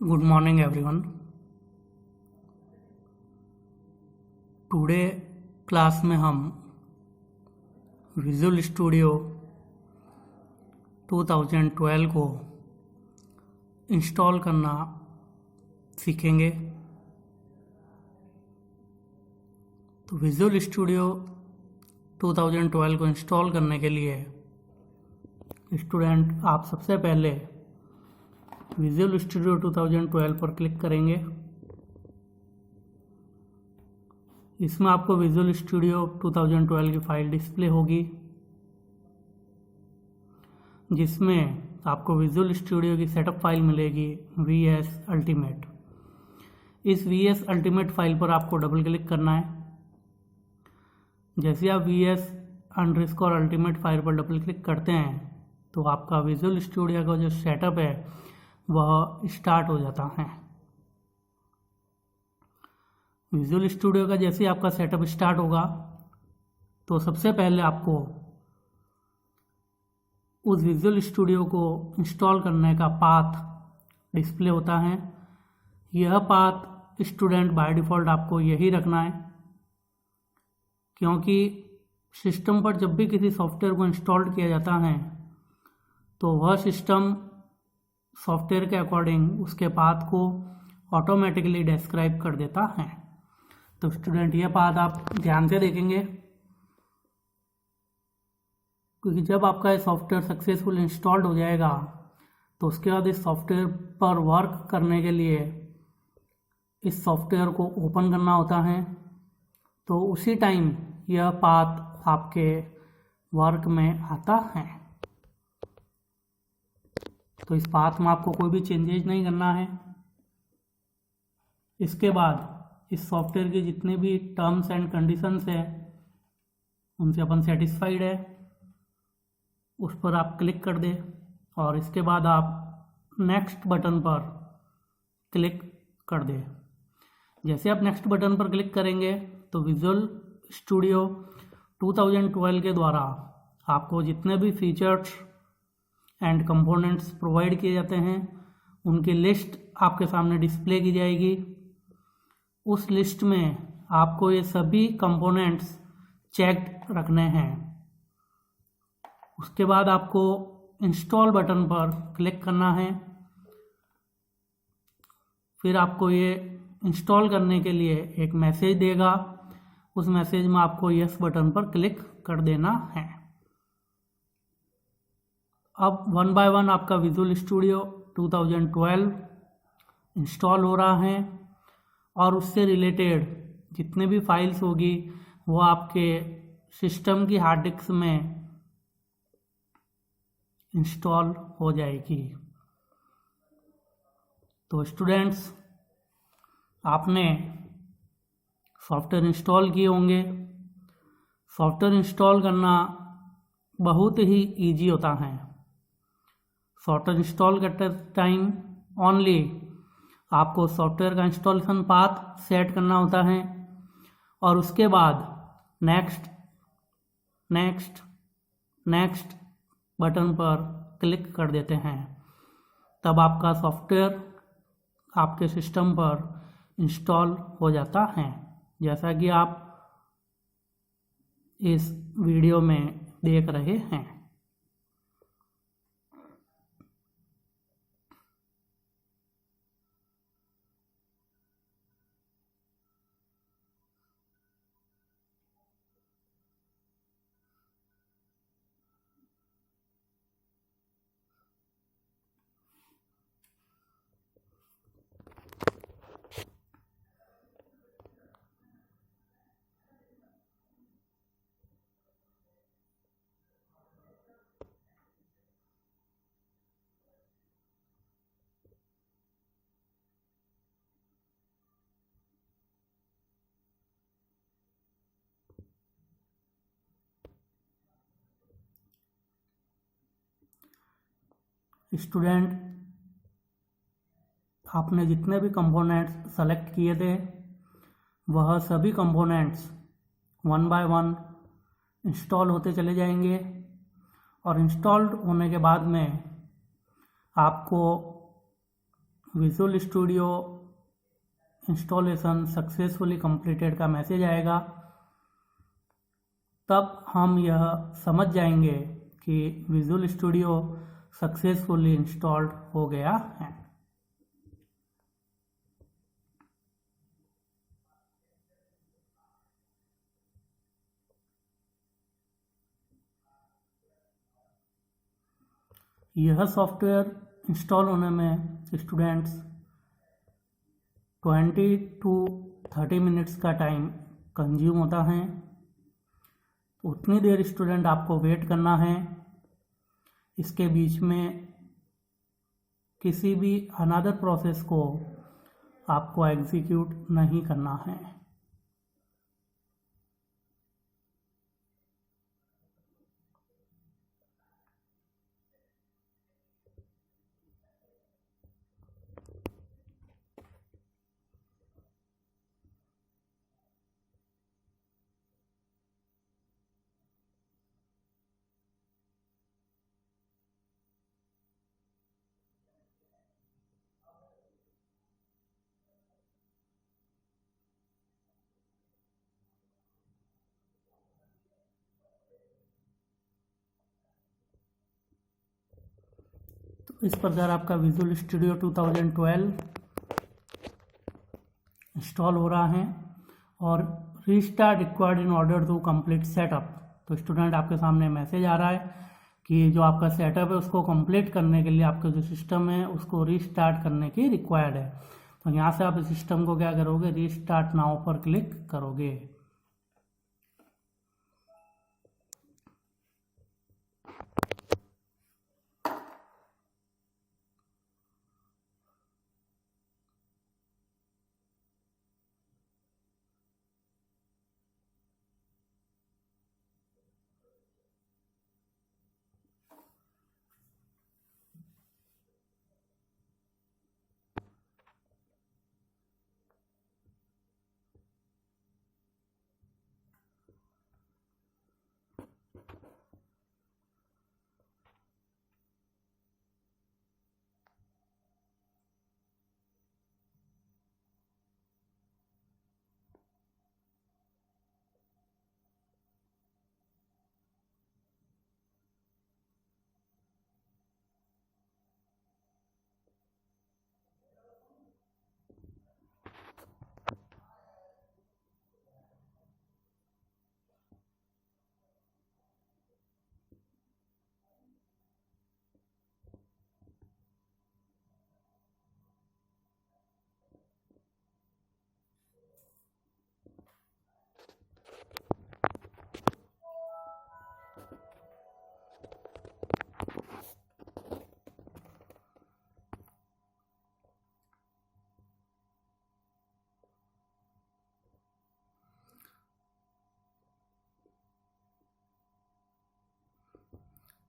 Good morning everyone. Today class में हम visual studio 2012 को इंस्टॉल करना सीखेंगे। तो विजुअल स्टूडियो 2012 को इंस्टॉल करने के लिए स्टूडेंट आप सबसे पहले विजुअल स्टूडियो 2012 पर क्लिक करेंगे। इसमें आपको विजुअल स्टूडियो 2012 की फाइल डिस्प्ले होगी, जिसमें आपको विजुअल स्टूडियो की सेटअप फाइल मिलेगी VS अल्टीमेट। इस VS अल्टीमेट फाइल पर आपको डबल क्लिक करना है। जैसे आप VS_अल्टीमेट फाइल पर डबल क्लिक करते हैं तो आपका विजुअल स्टूडियो का जो सेटअप है वह स्टार्ट हो जाता है। विजुअल स्टूडियो का जैसे आपका सेटअप स्टार्ट होगा तो सबसे पहले आपको उस विजुअल स्टूडियो को इंस्टॉल करने का पाथ डिस्प्ले होता है। यह पाथ स्टूडेंट बाय डिफ़ॉल्ट आपको यही रखना है, क्योंकि सिस्टम पर जब भी किसी सॉफ्टवेयर को इंस्टॉल किया जाता है तो वह सिस्टम सॉफ्टवेयर के अकॉर्डिंग उसके पाथ को ऑटोमेटिकली डिस्क्राइब कर देता है। तो स्टूडेंट ये पाथ आप ध्यान से देखेंगे, क्योंकि जब आपका ये सॉफ्टवेयर सक्सेसफुल इंस्टॉल्ड हो जाएगा तो उसके बाद इस सॉफ्टवेयर पर वर्क करने के लिए इस सॉफ्टवेयर को ओपन करना होता है। तो उसी टाइम यह पाथ आपके वर्क में आता है। तो इस पाथ में आपको कोई भी चेंजेज नहीं करना है। इसके बाद इस सॉफ्टवेयर के जितने भी टर्म्स एंड कंडीशंस है उनसे अपन सेटिस्फाइड है, उस पर आप क्लिक कर दें और इसके बाद आप नेक्स्ट बटन पर क्लिक कर दें। जैसे आप नेक्स्ट बटन पर क्लिक करेंगे तो विजुअल स्टूडियो 2012 के द्वारा आपको जितने भी फीचर्स एंड कंपोनेंट्स प्रोवाइड किए जाते हैं उनकी लिस्ट आपके सामने डिस्प्ले की जाएगी। उस लिस्ट में आपको ये सभी कंपोनेंट्स चेक्ड रखने हैं। उसके बाद आपको इंस्टॉल बटन पर क्लिक करना है। फिर आपको ये इंस्टॉल करने के लिए एक मैसेज देगा। उस मैसेज में आपको यस बटन पर क्लिक कर देना है। अब वन बाय वन आपका विजुअल स्टूडियो 2012 इंस्टॉल हो रहा है और उससे रिलेटेड जितने भी फाइल्स होगी वो आपके सिस्टम की हार्ड डिस्क में इंस्टॉल हो जाएगी। तो स्टूडेंट्स, आपने सॉफ्टवेयर इंस्टॉल किए होंगे। सॉफ्टवेयर इंस्टॉल करना बहुत ही इजी होता है। सॉफ्टवेयर इंस्टॉल करते टाइम ओनली आपको सॉफ्टवेयर का इंस्टॉलेशन पाथ सेट करना होता है और उसके बाद नेक्स्ट नेक्स्ट नेक्स्ट बटन पर क्लिक कर देते हैं। तब आपका सॉफ्टवेयर आपके सिस्टम पर इंस्टॉल हो जाता है, जैसा कि आप इस वीडियो में देख रहे हैं। स्टूडेंट, आपने जितने भी कंपोनेंट्स सेलेक्ट किए थे वह सभी components one by one install होते चले जाएंगे और इंस्टॉल्ड होने के बाद में आपको visual studio installation successfully completed का मैसेज आएगा। तब हम यह समझ जाएंगे कि विजुअल स्टूडियो सक्सेसफुली इंस्टॉल्ड हो गया है। यह सॉफ्टवेयर इंस्टॉल होने में स्टूडेंट्स 20 to 30 मिनट्स का टाइम कंज्यूम होता है। उतनी देर स्टूडेंट आपको वेट करना है। इसके बीच में किसी भी अनदर प्रोसेस को आपको एग्जीक्यूट नहीं करना है। तो इस प्रकार आपका विजुअल स्टूडियो 2012 इंस्टॉल हो रहा है। और restart required in order to complete setup. तो स्टूडेंट आपके सामने मैसेज आ रहा है कि जो आपका सेटअप है उसको कंप्लीट करने के लिए आपका जो सिस्टम है उसको रीस्टार्ट करने की रिक्वायर्ड है। तो यहाँ से आप इस सिस्टम को क्या करोगे, रीस्टार्ट नाउ पर क्लिक करोगे।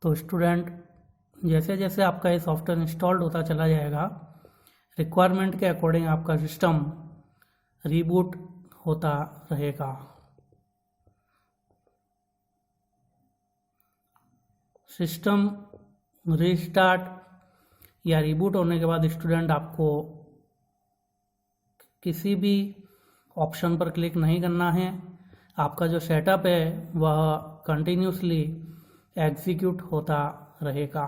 तो स्टूडेंट जैसे जैसे आपका ये सॉफ्टवेयर इंस्टॉल्ड होता चला जाएगा, रिक्वायरमेंट के अकॉर्डिंग आपका सिस्टम रीबूट होता रहेगा। सिस्टम रीस्टार्ट या रीबूट होने के बाद स्टूडेंट आपको किसी भी ऑप्शन पर क्लिक नहीं करना है। आपका जो सेटअप है वह कंटिन्यूसली एग्जीक्यूट होता रहेगा।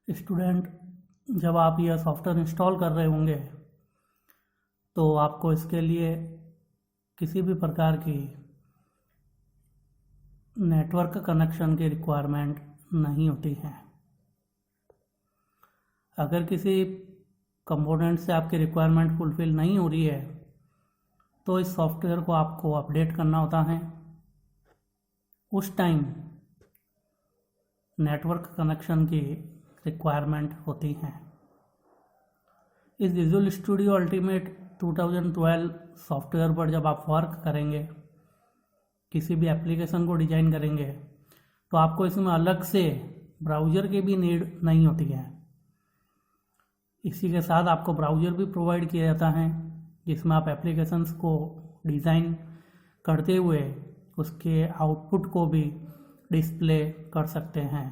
स्टूडेंट, जब आप यह सॉफ्टवेयर इंस्टॉल कर रहे होंगे तो आपको इसके लिए किसी भी प्रकार की नेटवर्क कनेक्शन की रिक्वायरमेंट नहीं होती है। अगर किसी कंपोनेंट से आपकी रिक्वायरमेंट फुलफ़िल नहीं हो रही है तो इस सॉफ्टवेयर को आपको अपडेट करना होता है। उस टाइम नेटवर्क कनेक्शन की रिक्वायरमेंट होती है। इस विजुअल स्टूडियो अल्टीमेट 2012 सॉफ्टवेयर पर जब आप वर्क करेंगे, किसी भी एप्लीकेशन को डिज़ाइन करेंगे, तो आपको इसमें अलग से ब्राउज़र की भी नीड नहीं होती है। इसी के साथ आपको ब्राउज़र भी प्रोवाइड किया जाता है जिसमें आप एप्लीकेशंस को डिज़ाइन करते हुए उसके आउटपुट को भी डिस्प्ले कर सकते हैं।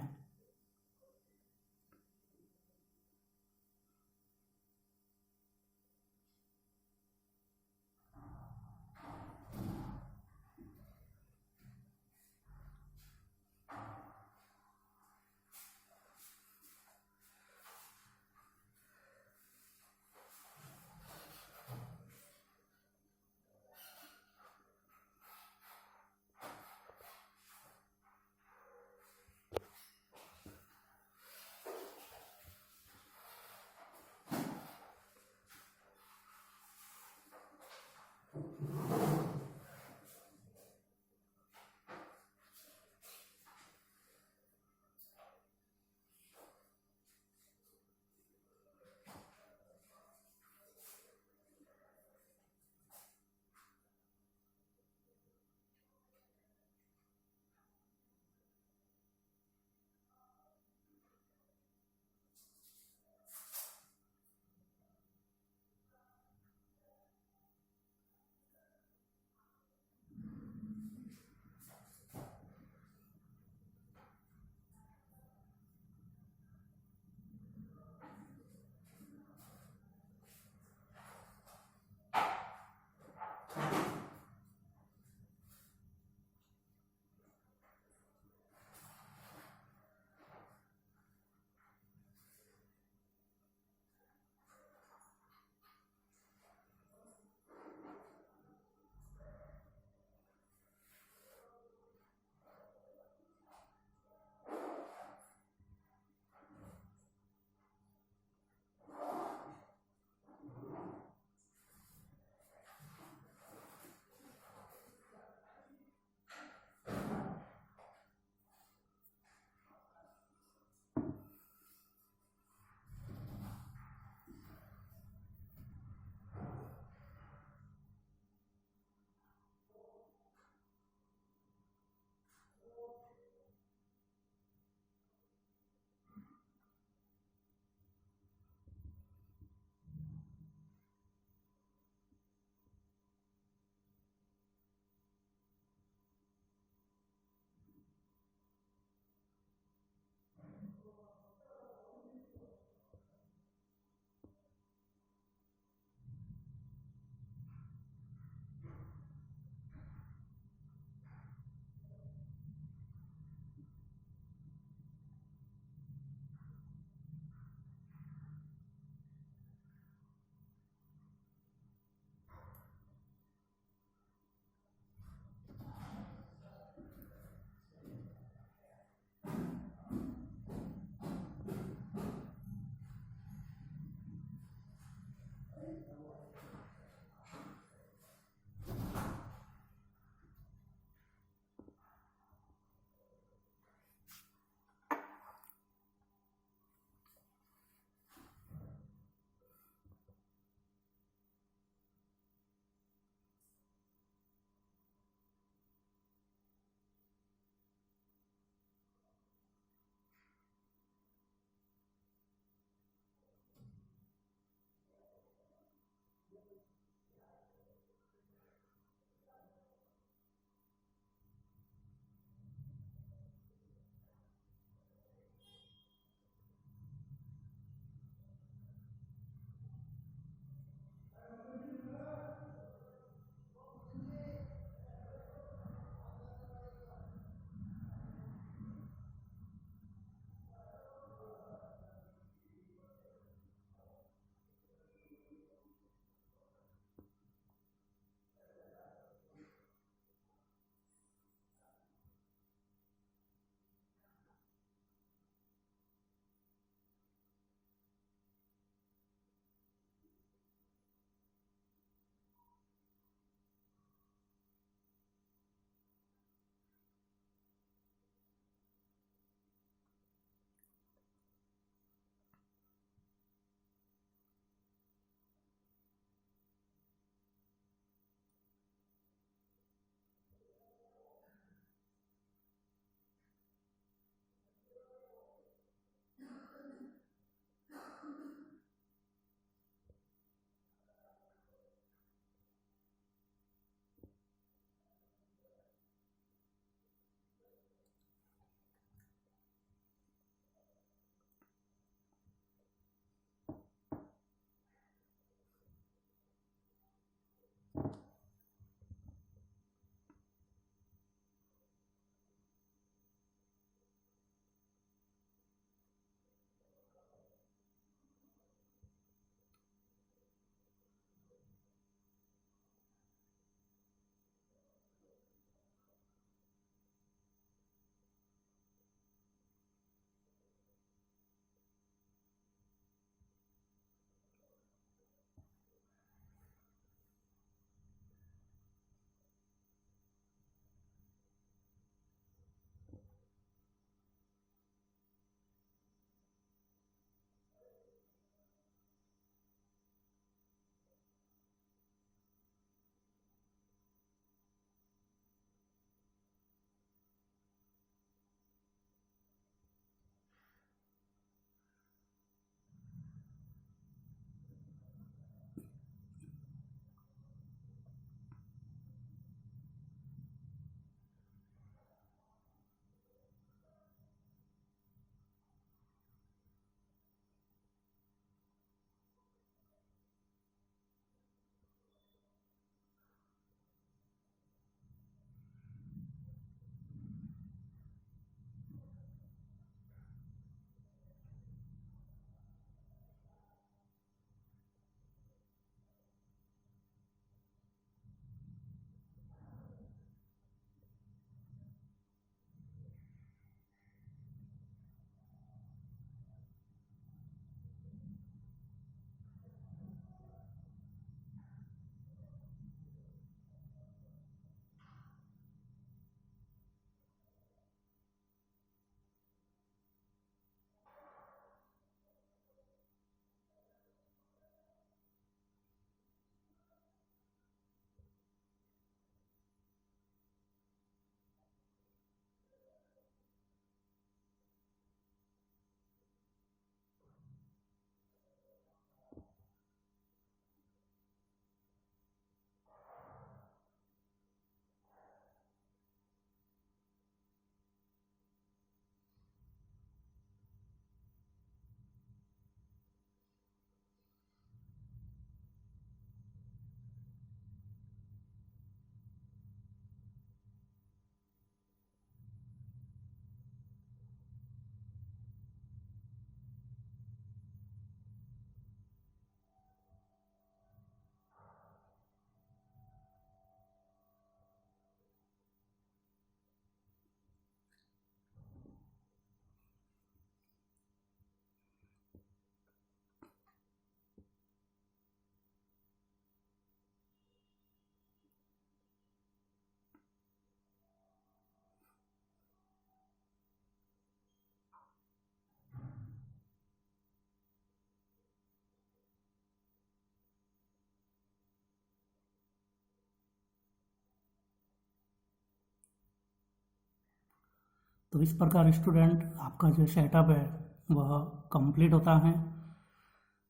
तो इस प्रकार स्टूडेंट आपका जो सेटअप है वह कंप्लीट होता है।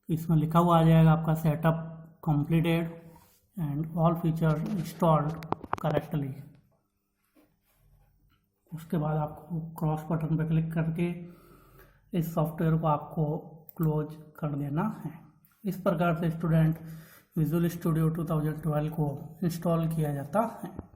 इसमें लिखा हुआ आ जाएगा आपका setup completed and all feature installed correctly. उसके बाद आपको क्रॉस बटन पर क्लिक करके इस सॉफ्टवेयर को आपको क्लोज कर देना है। इस प्रकार से स्टूडेंट विजुअल स्टूडियो 2012 को इंस्टॉल किया जाता है।